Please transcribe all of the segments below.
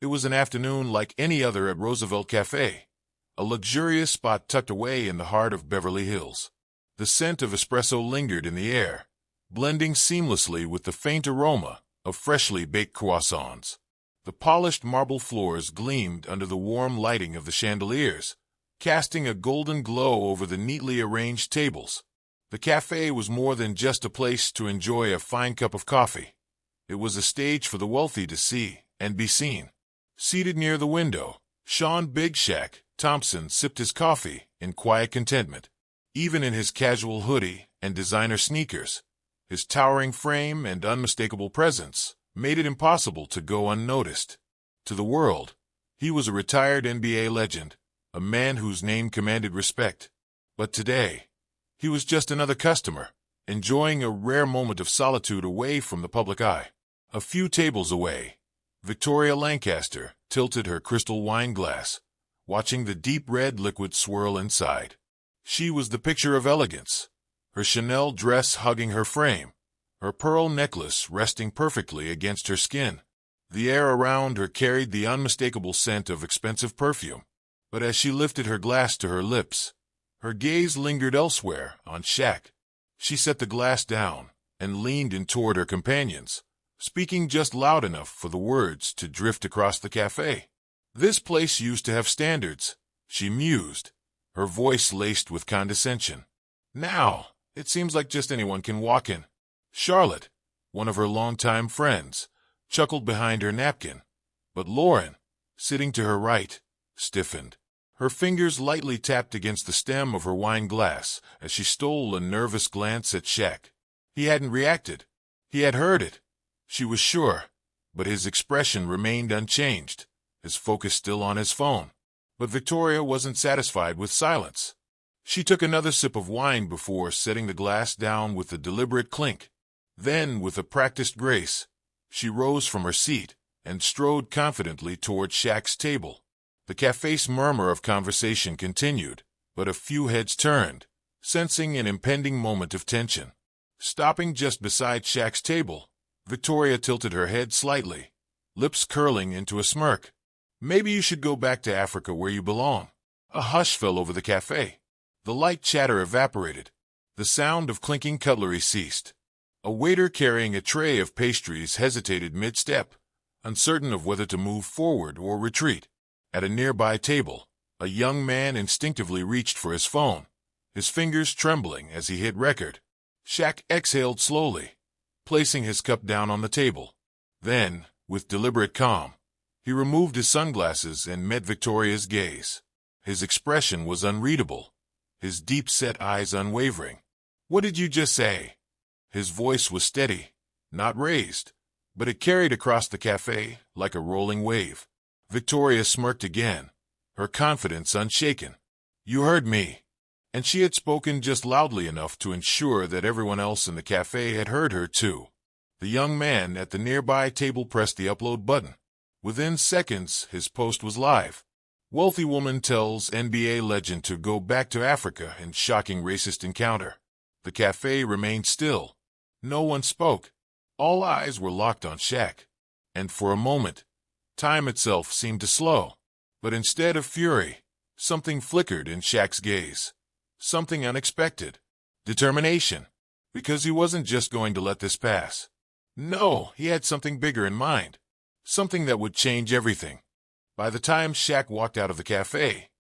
It was an afternoon like any other at Roosevelt Cafe, a luxurious spot tucked away in the heart of Beverly Hills. The scent of espresso lingered in the air, blending seamlessly with the faint aroma of freshly baked croissants. The polished marble floors gleamed under the warm lighting of the chandeliers, casting a golden glow over the neatly arranged tables. The cafe was more than just a place to enjoy a fine cup of coffee. It was a stage for the wealthy to see and be seen. Seated near the window, Sean "Big Shaq" Thompson sipped his coffee in quiet contentment. Even in his casual hoodie and designer sneakers, his towering frame and unmistakable presence made it impossible to go unnoticed. To the world, he was a retired NBA legend, a man whose name commanded respect. But today, he was just another customer, enjoying a rare moment of solitude away from the public eye. A few tables away, Victoria Lancaster tilted her crystal wine glass, watching the deep red liquid swirl inside. She was the picture of elegance, her Chanel dress hugging her frame, her pearl necklace resting perfectly against her skin. The air around her carried the unmistakable scent of expensive perfume. But as she lifted her glass to her lips, her gaze lingered elsewhere on Shaq. She set the glass down and leaned in toward her companions, speaking just loud enough for the words to drift across the cafe. "This place used to have standards," she mused, her voice laced with condescension. "Now, it seems like just anyone can walk in." Charlotte, one of her longtime friends, chuckled behind her napkin, but Lauren, sitting to her right, stiffened. Her fingers lightly tapped against the stem of her wine glass as she stole a nervous glance at Shaq. He hadn't reacted. He had heard it. She was sure, but his expression remained unchanged, his focus still on his phone. But Victoria wasn't satisfied with silence. She took another sip of wine before setting the glass down with a deliberate clink. Then, with a practiced grace, she rose from her seat and strode confidently toward Shaq's table. The cafe's murmur of conversation continued, but a few heads turned, sensing an impending moment of tension. Stopping just beside Shaq's table, Victoria tilted her head slightly, lips curling into a smirk. "Maybe you should go back to Africa where you belong." A hush fell over the cafe. The light chatter evaporated. The sound of clinking cutlery ceased. A waiter carrying a tray of pastries hesitated mid-step, uncertain of whether to move forward or retreat. At a nearby table, a young man instinctively reached for his phone, his fingers trembling as he hit record. Shaq exhaled slowly, placing his cup down on the table. Then, with deliberate calm, he removed his sunglasses and met Victoria's gaze. His expression was unreadable, his deep-set eyes unwavering. "What did you just say?" His voice was steady, not raised, but it carried across the cafe like a rolling wave. Victoria smirked again, her confidence unshaken. "You heard me." And she had spoken just loudly enough to ensure that everyone else in the cafe had heard her too. The young man at the nearby table pressed the upload button. Within seconds, his post was live. "Wealthy woman tells NBA legend to go back to Africa in shocking racist encounter." The cafe remained still. No one spoke. All eyes were locked on Shaq. And for a moment, time itself seemed to slow. But instead of fury, something flickered in Shaq's gaze. Something unexpected. Determination. Because he wasn't just going to let this pass. No, he had something bigger in mind. Something that would change everything. By the time Shaq walked out of the cafe,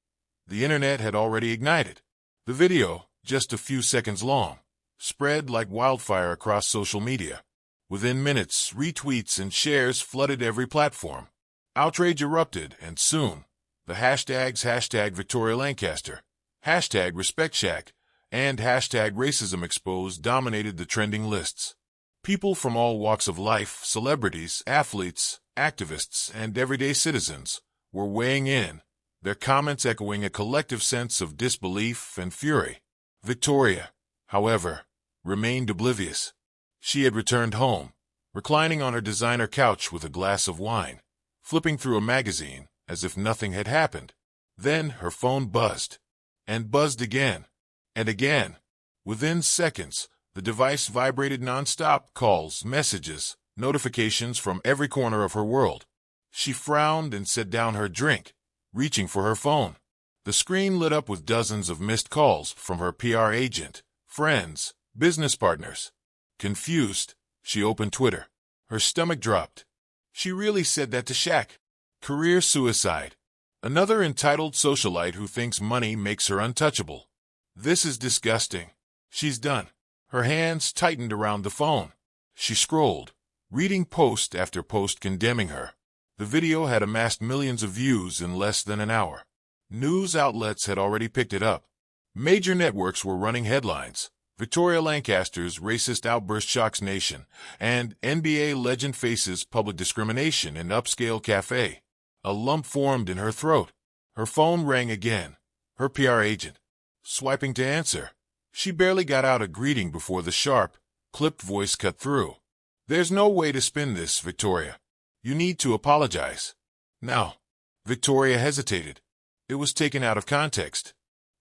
the internet had already ignited. The video, just a few seconds long, spread like wildfire across social media. Within minutes, retweets and shares flooded every platform. Outrage erupted, and soon, the hashtags #VictoriaLancaster, #RespectShaq, and #RacismExposed dominated the trending lists. People from all walks of life, celebrities, athletes, activists, and everyday citizens, were weighing in, their comments echoing a collective sense of disbelief and fury. Victoria, however, remained oblivious. She had returned home, reclining on her designer couch with a glass of wine, flipping through a magazine as if nothing had happened. Then her phone buzzed, and buzzed again, and again. Within seconds, the device vibrated nonstop, calls, messages, notifications from every corner of her world. She frowned and set down her drink, reaching for her phone. The screen lit up with dozens of missed calls from her PR agent, friends, business partners. Confused, she opened Twitter. Her stomach dropped. She really said that to Shaq. Career suicide. Another entitled socialite who thinks money makes her untouchable. This is disgusting. She's done. Her hands tightened around the phone. She scrolled, reading post after post condemning her. The video had amassed millions of views in less than an hour. News outlets had already picked it up. Major networks were running headlines. Victoria Lancaster's racist outburst shocks nation, and NBA legend faces public discrimination in upscale cafe. A lump formed in her throat. Her phone rang again. Her PR agent. Swiping to answer. She barely got out a greeting before the sharp, clipped voice cut through. "There's no way to spin this, Victoria. You need to apologize." "Now." Victoria hesitated. It was taken out of context.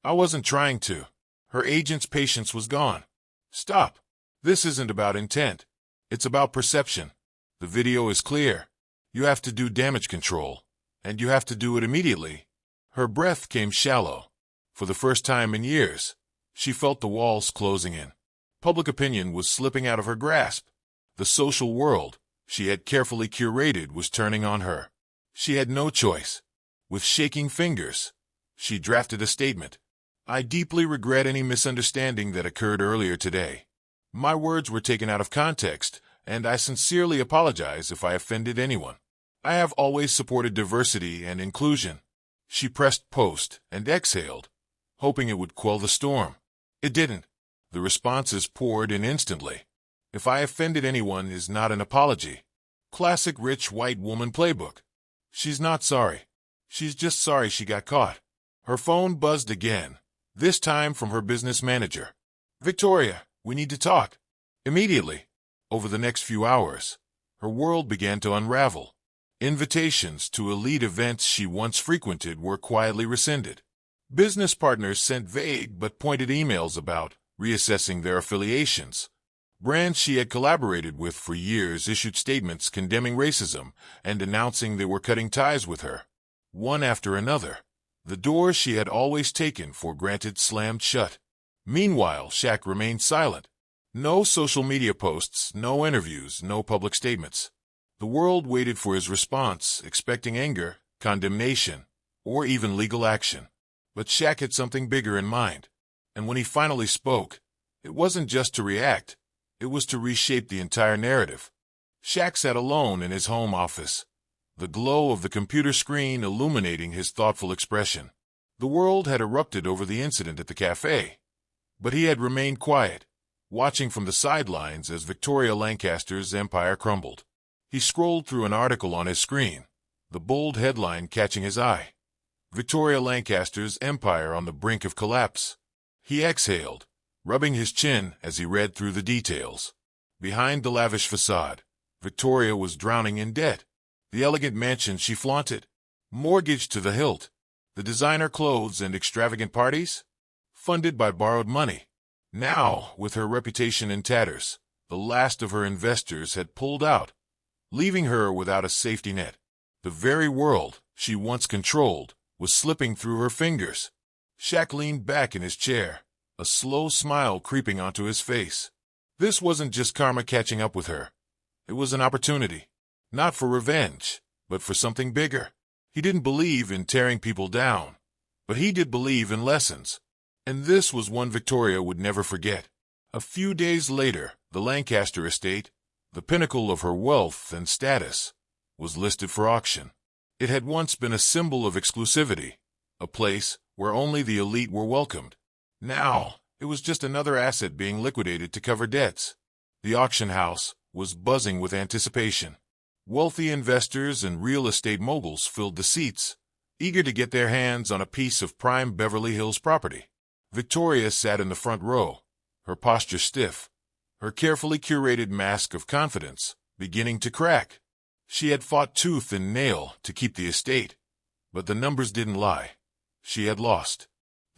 "I wasn't trying to." Her agent's patience was gone. "Stop. This isn't about intent. It's about perception. The video is clear. You have to do damage control. And you have to do it immediately." Her breath came shallow. For the first time in years, she felt the walls closing in. Public opinion was slipping out of her grasp. The social world she had carefully curated was turning on her. She had no choice. With shaking fingers, she drafted a statement. "I deeply regret any misunderstanding that occurred earlier today. My words were taken out of context, and I sincerely apologize if I offended anyone. I have always supported diversity and inclusion." She pressed post and exhaled, hoping it would quell the storm. It didn't. The responses poured in instantly. "If I offended anyone is not an apology." Classic rich white woman playbook. She's not sorry. She's just sorry she got caught. Her phone buzzed again, this time from her business manager. "Victoria, we need to talk. Immediately." Over the next few hours, her world began to unravel. Invitations to elite events she once frequented were quietly rescinded. Business partners sent vague but pointed emails about reassessing their affiliations. Brands she had collaborated with for years issued statements condemning racism and announcing they were cutting ties with her. One after another, the doors she had always taken for granted slammed shut. Meanwhile, Shaq remained silent. No social media posts, no interviews, no public statements. The world waited for his response, expecting anger, condemnation, or even legal action. But Shaq had something bigger in mind. And when he finally spoke, it wasn't just to react. It was to reshape the entire narrative. Shaq sat alone in his home office, the glow of the computer screen illuminating his thoughtful expression. The world had erupted over the incident at the cafe, but he had remained quiet, watching from the sidelines as Victoria Lancaster's empire crumbled. He scrolled through an article on his screen, the bold headline catching his eye. "Victoria Lancaster's empire on the brink of collapse." He exhaled, rubbing his chin as he read through the details. Behind the lavish facade, Victoria was drowning in debt. The elegant mansion she flaunted, mortgaged to the hilt. The designer clothes and extravagant parties, funded by borrowed money. Now, with her reputation in tatters, the last of her investors had pulled out, leaving her without a safety net. The very world she once controlled was slipping through her fingers. Shaq leaned back in his chair, a slow smile creeping onto his face. This wasn't just karma catching up with her. It was an opportunity, not for revenge, but for something bigger. He didn't believe in tearing people down, but he did believe in lessons. And this was one Victoria would never forget. A few days later, the Lancaster estate, the pinnacle of her wealth and status, was listed for auction. It had once been a symbol of exclusivity, a place where only the elite were welcomed. Now, it was just another asset being liquidated to cover debts. The auction house was buzzing with anticipation. Wealthy investors and real estate moguls filled the seats, eager to get their hands on a piece of prime Beverly Hills property. Victoria sat in the front row, her posture stiff, her carefully curated mask of confidence beginning to crack. She had fought tooth and nail to keep the estate, but the numbers didn't lie. She had lost.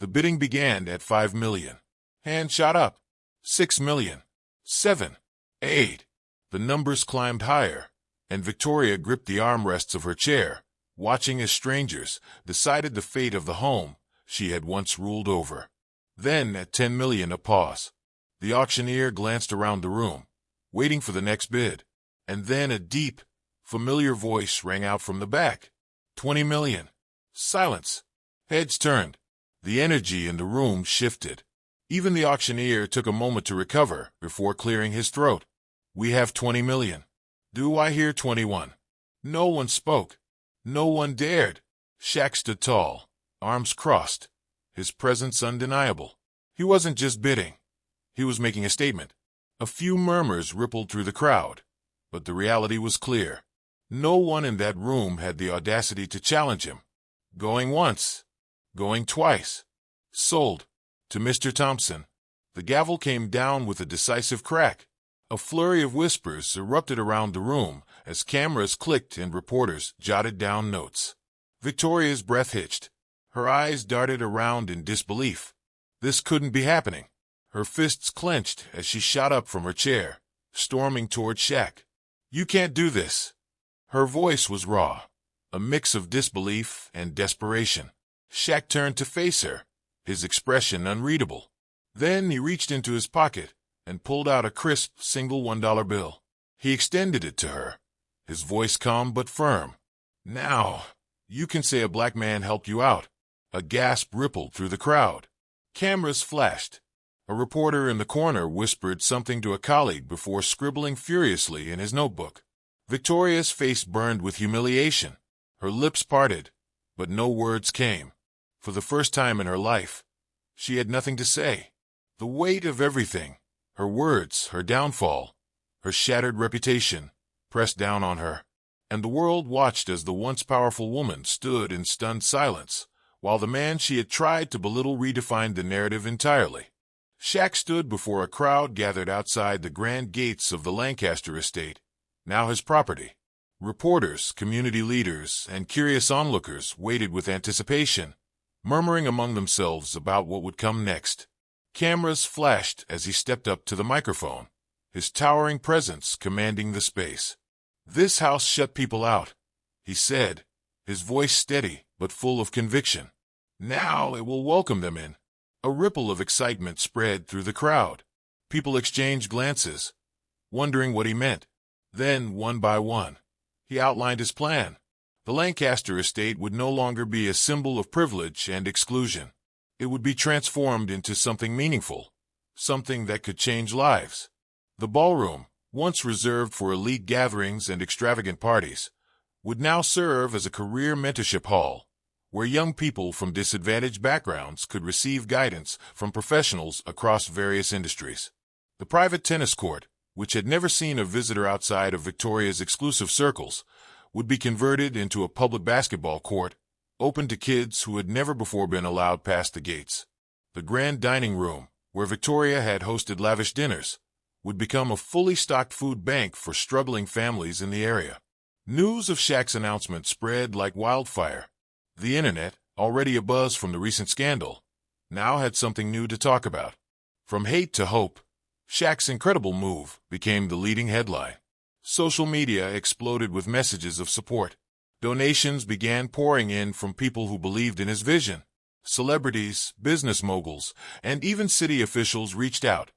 The bidding began at $5 million. Hand shot up. $6 million. 7. 8. The numbers climbed higher, and Victoria gripped the armrests of her chair, watching as strangers decided the fate of the home she had once ruled over. Then, at 10 million, a pause. The auctioneer glanced around the room, waiting for the next bid, and then a deep, familiar voice rang out from the back. 20 million. Silence. Heads turned. The energy in the room shifted. Even the auctioneer took a moment to recover before clearing his throat. We have 20 million. Do I hear 21? No one spoke. No one dared. Shaq stood tall, arms crossed, his presence undeniable. He wasn't just bidding. He was making a statement. A few murmurs rippled through the crowd, but the reality was clear. No one in that room had the audacity to challenge him. Going once. Going twice. Sold. To Mr. Thompson. The gavel came down with a decisive crack. A flurry of whispers erupted around the room as cameras clicked and reporters jotted down notes. Victoria's breath hitched. Her eyes darted around in disbelief. This couldn't be happening. Her fists clenched as she shot up from her chair, storming toward Shaq. You can't do this. Her voice was raw, a mix of disbelief and desperation. Shaq turned to face her, his expression unreadable. Then he reached into his pocket and pulled out a crisp single $1 bill. He extended it to her, his voice calm but firm. Now, you can say a black man helped you out. A gasp rippled through the crowd. Cameras flashed. A reporter in the corner whispered something to a colleague before scribbling furiously in his notebook. Victoria's face burned with humiliation. Her lips parted, but no words came. For the first time in her life, she had nothing to say. The weight of everything, her words, her downfall, her shattered reputation, pressed down on her. And the world watched as the once powerful woman stood in stunned silence, while the man she had tried to belittle redefined the narrative entirely. Shaq stood before a crowd gathered outside the grand gates of the Lancaster estate, now his property. Reporters, community leaders, and curious onlookers waited with anticipation, murmuring among themselves about what would come next. Cameras flashed as he stepped up to the microphone, his towering presence commanding the space. This house shut people out, he said, his voice steady but full of conviction. Now it will welcome them in. A ripple of excitement spread through the crowd. People exchanged glances, wondering what he meant. Then, one by one, he outlined his plan. The Lancaster estate would no longer be a symbol of privilege and exclusion. It would be transformed into something meaningful, something that could change lives. The ballroom, once reserved for elite gatherings and extravagant parties, would now serve as a career mentorship hall, where young people from disadvantaged backgrounds could receive guidance from professionals across various industries. The private tennis court, which had never seen a visitor outside of Victoria's exclusive circles, would be converted into a public basketball court, open to kids who had never before been allowed past the gates. The grand dining room, where Victoria had hosted lavish dinners, would become a fully stocked food bank for struggling families in the area. News of Shaq's announcement spread like wildfire. The internet, already abuzz from the recent scandal, now had something new to talk about. From hate to hope, Shaq's incredible move became the leading headline. Social media exploded with messages of support. Donations began pouring in from people who believed in his vision. Celebrities, business moguls, and even city officials reached out,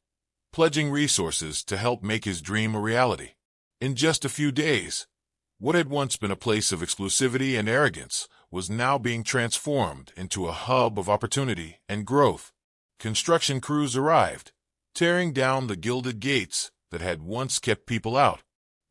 pledging resources to help make his dream a reality. In just a few days, what had once been a place of exclusivity and arrogance was now being transformed into a hub of opportunity and growth. Construction crews arrived, tearing down the gilded gates that had once kept people out.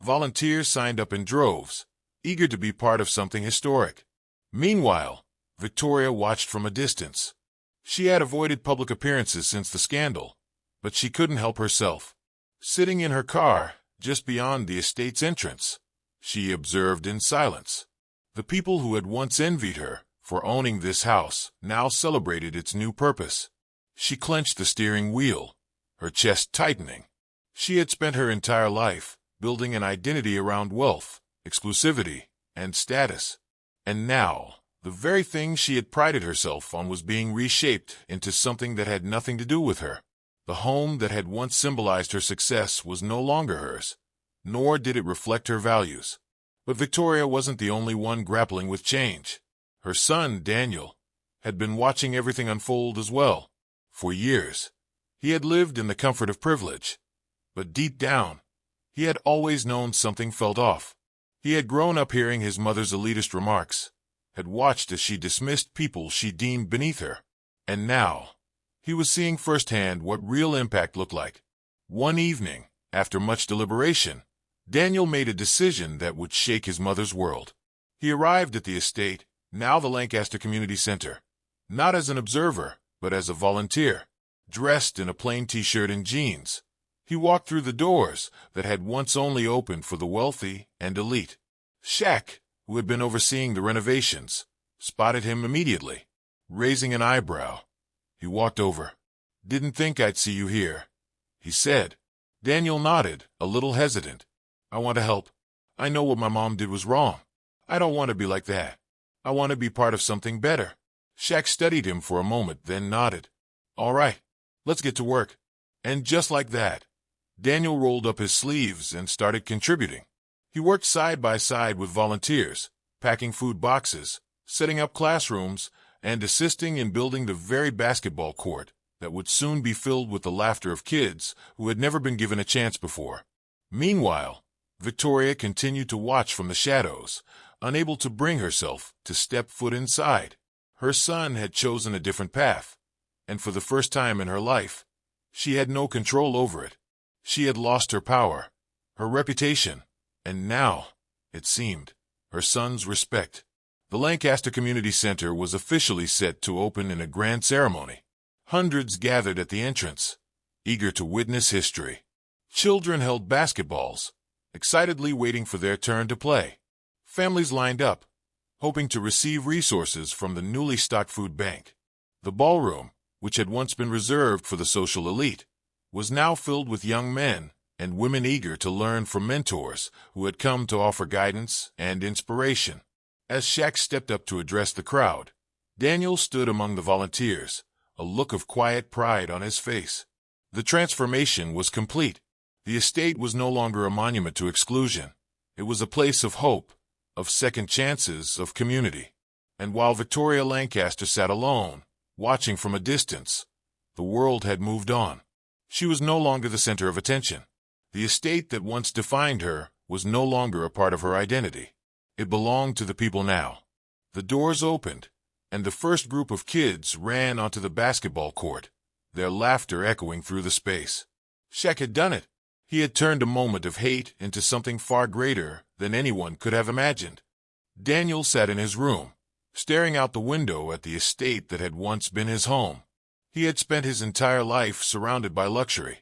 Volunteers signed up in droves, eager to be part of something historic. Meanwhile, Victoria watched from a distance. She had avoided public appearances since the scandal, but she couldn't help herself. Sitting in her car, just beyond the estate's entrance, she observed in silence. The people who had once envied her for owning this house now celebrated its new purpose. She clenched the steering wheel, her chest tightening. She had spent her entire life building an identity around wealth, exclusivity, and status. And now, the very thing she had prided herself on was being reshaped into something that had nothing to do with her. The home that had once symbolized her success was no longer hers, nor did it reflect her values. But Victoria wasn't the only one grappling with change. Her son, Daniel, had been watching everything unfold as well. For years, he had lived in the comfort of privilege. But deep down, he had always known something felt off. He had grown up hearing his mother's elitist remarks, had watched as she dismissed people she deemed beneath her. And now, he was seeing firsthand what real impact looked like. One evening, after much deliberation, Daniel made a decision that would shake his mother's world. He arrived at the estate, now the Lancaster Community Center, not as an observer, but as a volunteer. Dressed in a plain t-shirt and jeans, he walked through the doors that had once only opened for the wealthy and elite. Shaq, who had been overseeing the renovations, spotted him immediately. Raising an eyebrow, he walked over. "Didn't think I'd see you here," he said. Daniel nodded, a little hesitant. "I want to help. I know what my mom did was wrong. I don't want to be like that. I want to be part of something better." Shaq studied him for a moment, then nodded. "All right, let's get to work." And just like that, Daniel rolled up his sleeves and started contributing. He worked side by side with volunteers, packing food boxes, setting up classrooms, and assisting in building the very basketball court that would soon be filled with the laughter of kids who had never been given a chance before. Meanwhile, Victoria continued to watch from the shadows, unable to bring herself to step foot inside. Her son had chosen a different path, and for the first time in her life, she had no control over it. She had lost her power, her reputation, and now, it seemed, her son's respect. The Lancaster Community Center was officially set to open in a grand ceremony. Hundreds gathered at the entrance, eager to witness history. Children held basketballs, excitedly waiting for their turn to play. Families lined up, hoping to receive resources from the newly stocked food bank. The ballroom, which had once been reserved for the social elite, was now filled with young men and women eager to learn from mentors who had come to offer guidance and inspiration. As Shaq stepped up to address the crowd, Daniel stood among the volunteers, a look of quiet pride on his face. The transformation was complete. The estate was no longer a monument to exclusion. It was a place of hope, of second chances, of community. And while Victoria Lancaster sat alone, watching from a distance, the world had moved on. She was no longer the center of attention. The estate that once defined her was no longer a part of her identity. It belonged to the people now. The doors opened, and the first group of kids ran onto the basketball court, their laughter echoing through the space. Shaq had done it. He had turned a moment of hate into something far greater than anyone could have imagined. Daniel sat in his room, staring out the window at the estate that had once been his home. He had spent his entire life surrounded by luxury,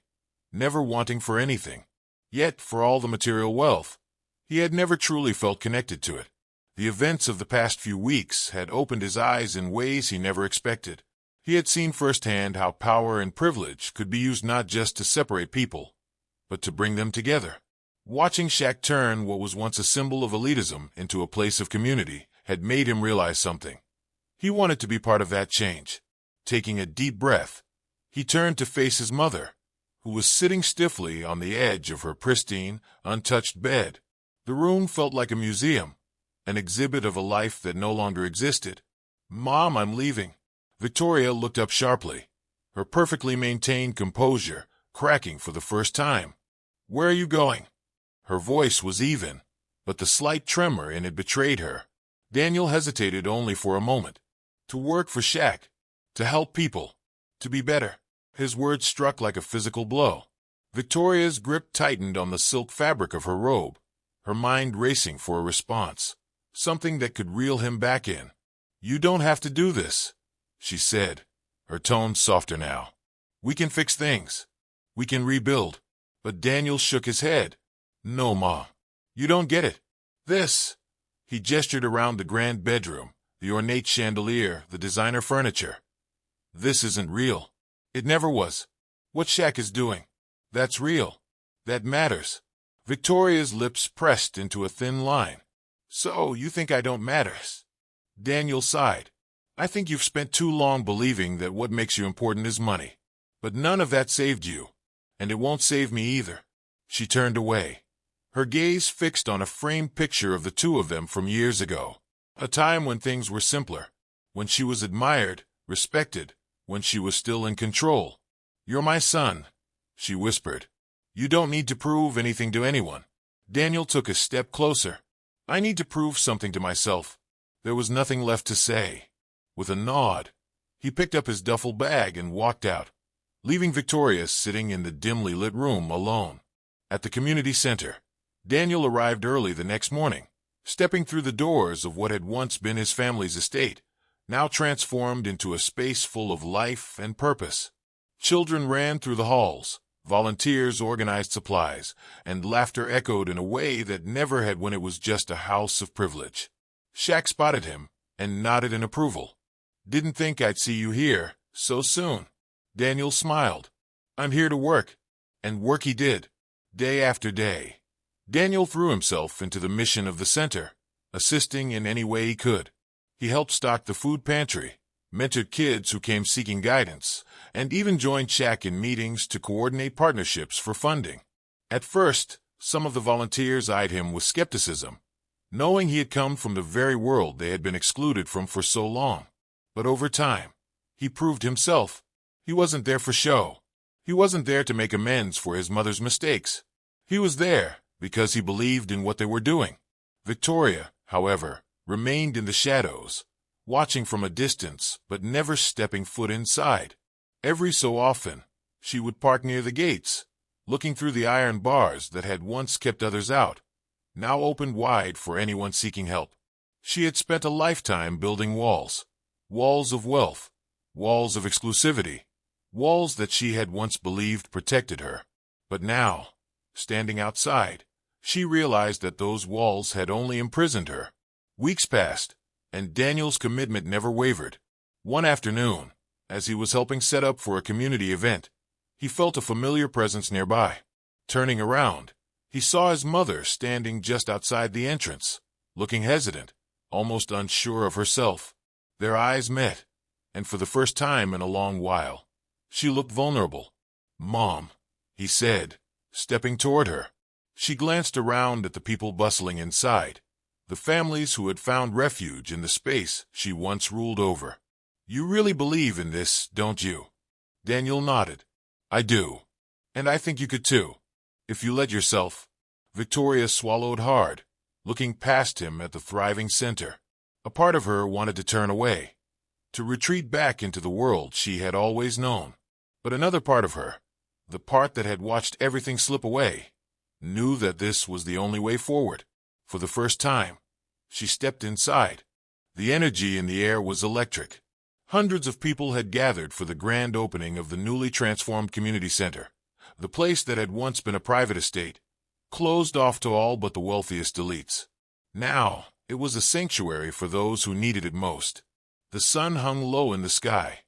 never wanting for anything. Yet, for all the material wealth, he had never truly felt connected to it. The events of the past few weeks had opened his eyes in ways he never expected. He had seen firsthand how power and privilege could be used not just to separate people, but to bring them together. Watching Shaq turn what was once a symbol of elitism into a place of community had made him realize something. He wanted to be part of that change. Taking a deep breath, he turned to face his mother, who was sitting stiffly on the edge of her pristine, untouched bed. The room felt like a museum, an exhibit of a life that no longer existed. "Mom, I'm leaving." Victoria looked up sharply, her perfectly maintained composure cracking for the first time. "Where are you going?" Her voice was even, but the slight tremor in it betrayed her. Daniel hesitated only for a moment. To work for Shaq, to help people, to be better. His words struck like a physical blow. Victoria's grip tightened on the silk fabric of her robe, her mind racing for a response, something that could reel him back in. "You don't have to do this," she said, her tone softer now. "We can fix things. We can rebuild." But Daniel shook his head. "No, Ma. You don't get it. This." He gestured around the grand bedroom, the ornate chandelier, the designer furniture. "This isn't real. It never was. What Shaq is doing, that's real. That matters." Victoria's lips pressed into a thin line. "So, you think I don't matter?" Daniel sighed. "I think you've spent too long believing that what makes you important is money. But none of that saved you, and it won't save me either." She turned away, her gaze fixed on a framed picture of the two of them from years ago. A time when things were simpler, when she was admired, respected, when she was still in control. "You're my son," she whispered. "You don't need to prove anything to anyone." Daniel took a step closer. "I need to prove something to myself." There was nothing left to say. With a nod, he picked up his duffel bag and walked out, leaving Victoria sitting in the dimly lit room alone. At the community center, Daniel arrived early the next morning, stepping through the doors of what had once been his family's estate, now transformed into a space full of life and purpose. Children ran through the halls, volunteers organized supplies, and laughter echoed in a way that never had when it was just a house of privilege. Shaq spotted him and nodded in approval. "Didn't think I'd see you here so soon." Daniel smiled. "I'm here to work." And work he did, day after day. Daniel threw himself into the mission of the center, assisting in any way he could. He helped stock the food pantry, mentored kids who came seeking guidance, and even joined Shaq in meetings to coordinate partnerships for funding. At first, some of the volunteers eyed him with skepticism, knowing he had come from the very world they had been excluded from for so long. But over time, he proved himself. He wasn't there for show. He wasn't there to make amends for his mother's mistakes. He was there because he believed in what they were doing. Victoria, however, remained in the shadows, watching from a distance but never stepping foot inside. Every so often, she would park near the gates, looking through the iron bars that had once kept others out, now opened wide for anyone seeking help. She had spent a lifetime building walls, walls of wealth, walls of exclusivity, walls that she had once believed protected her. But now, standing outside, she realized that those walls had only imprisoned her. Weeks passed, and Daniel's commitment never wavered. One afternoon, as he was helping set up for a community event, he felt a familiar presence nearby. Turning around, he saw his mother standing just outside the entrance, looking hesitant, almost unsure of herself. Their eyes met, and for the first time in a long while, she looked vulnerable. "Mom," he said, stepping toward her. She glanced around at the people bustling inside, the families who had found refuge in the space she once ruled over. "You really believe in this, don't you?" Daniel nodded. "I do. And I think you could too, if you let yourself." Victoria swallowed hard, looking past him at the thriving center. A part of her wanted to turn away, to retreat back into the world she had always known. But another part of her, the part that had watched everything slip away, knew that this was the only way forward. For the first time, she stepped inside. The energy in the air was electric. Hundreds of people had gathered for the grand opening of the newly transformed community center, the place that had once been a private estate, closed off to all but the wealthiest elites. Now, it was a sanctuary for those who needed it most. The sun hung low in the sky,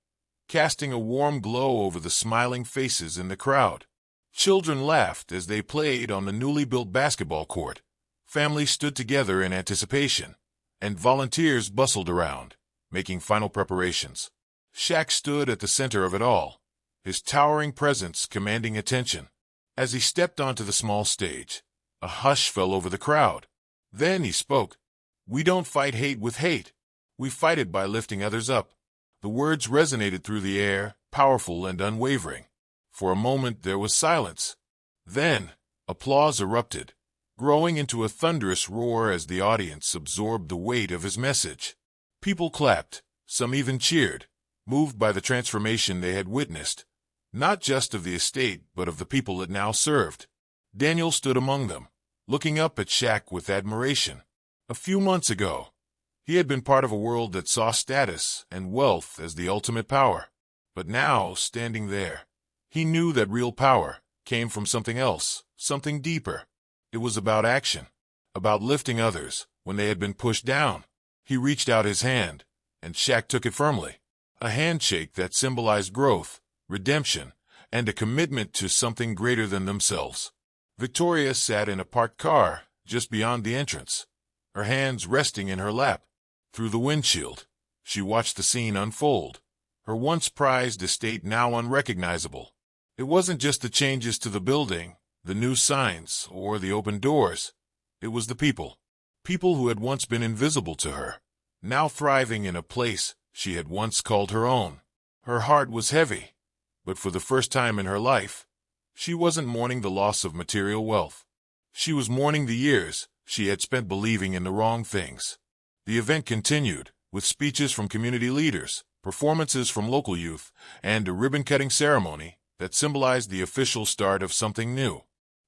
casting a warm glow over the smiling faces in the crowd. Children laughed as they played on the newly built basketball court. Families stood together in anticipation, and volunteers bustled around, making final preparations. Shaq stood at the center of it all, his towering presence commanding attention. As he stepped onto the small stage, a hush fell over the crowd. Then he spoke. "We don't fight hate with hate. We fight it by lifting others up." The words resonated through the air, powerful and unwavering. For a moment there was silence. Then, applause erupted, growing into a thunderous roar as the audience absorbed the weight of his message. People clapped, some even cheered, moved by the transformation they had witnessed, not just of the estate but of the people it now served. Daniel stood among them, looking up at Shaq with admiration. A few months ago, he had been part of a world that saw status and wealth as the ultimate power. But now, standing there, he knew that real power came from something else, something deeper. It was about action, about lifting others when they had been pushed down. He reached out his hand, and Shaq took it firmly. A handshake that symbolized growth, redemption, and a commitment to something greater than themselves. Victoria sat in a parked car just beyond the entrance, her hands resting in her lap. Through the windshield, she watched the scene unfold, her once prized estate now unrecognizable. It wasn't just the changes to the building the new signs, or the open doors. It was the people. People who had once been invisible to her, now thriving in a place she had once called her own. Her heart was heavy, but for the first time in her life, she wasn't mourning the loss of material wealth. She was mourning the years she had spent believing in the wrong things. The event continued, with speeches from community leaders, performances from local youth, and a ribbon-cutting ceremony that symbolized the official start of something new.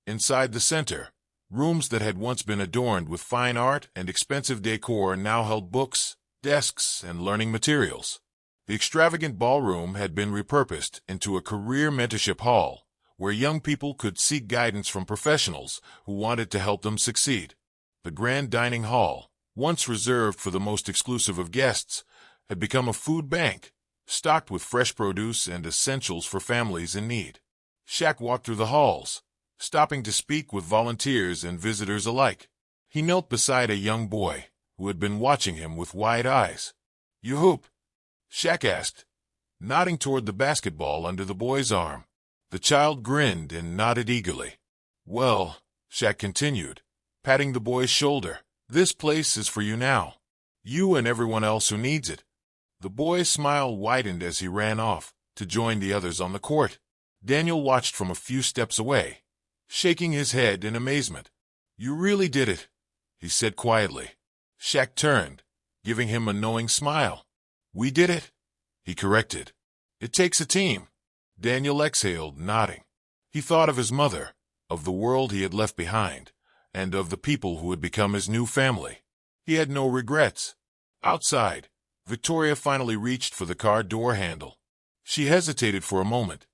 Inside the center, rooms that had once been adorned with fine art and expensive decor now held books, desks, and learning materials. The extravagant ballroom had been repurposed into a career mentorship hall, where young people could seek guidance from professionals who wanted to help them succeed. The grand dining hall, once reserved for the most exclusive of guests, had become a food bank, stocked with fresh produce and essentials for families in need. Shaq walked through the halls, stopping to speak with volunteers and visitors alike. He knelt beside a young boy who had been watching him with wide eyes. "You hoop?" Shaq asked, nodding toward the basketball under the boy's arm. The child grinned and nodded eagerly. "Well," Shaq continued, patting the boy's shoulder, "this place is for you now. You and everyone else who needs it." The boy's smile widened as he ran off to join the others on the court. Daniel watched from a few steps away, shaking his head in amazement. "You really did it," he said quietly. Shaq turned, giving him a knowing smile. "We did it," he corrected. "It takes a team." Daniel exhaled, nodding. He thought of his mother, of the world he had left behind, and of the people who had become his new family. He had no regrets. Outside, Victoria finally reached for the car door handle. She hesitated for a moment,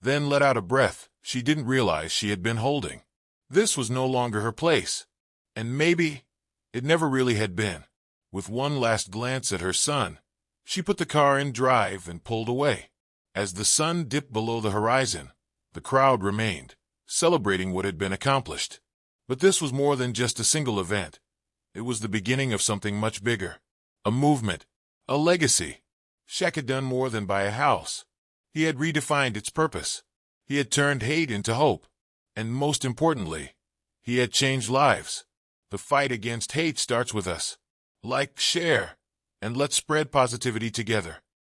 then let out a breath she didn't realize she had been holding. This was no longer her place, and maybe it never really had been. With one last glance at her son, she put the car in drive and pulled away. As the sun dipped below the horizon, the crowd remained, celebrating what had been accomplished. But this was more than just a single event. It was the beginning of something much bigger. A movement. A legacy. Shaq had done more than buy a house. He had redefined its purpose. He had turned hate into hope. And most importantly, he had changed lives. The fight against hate starts with us. Like, share, and let's spread positivity together.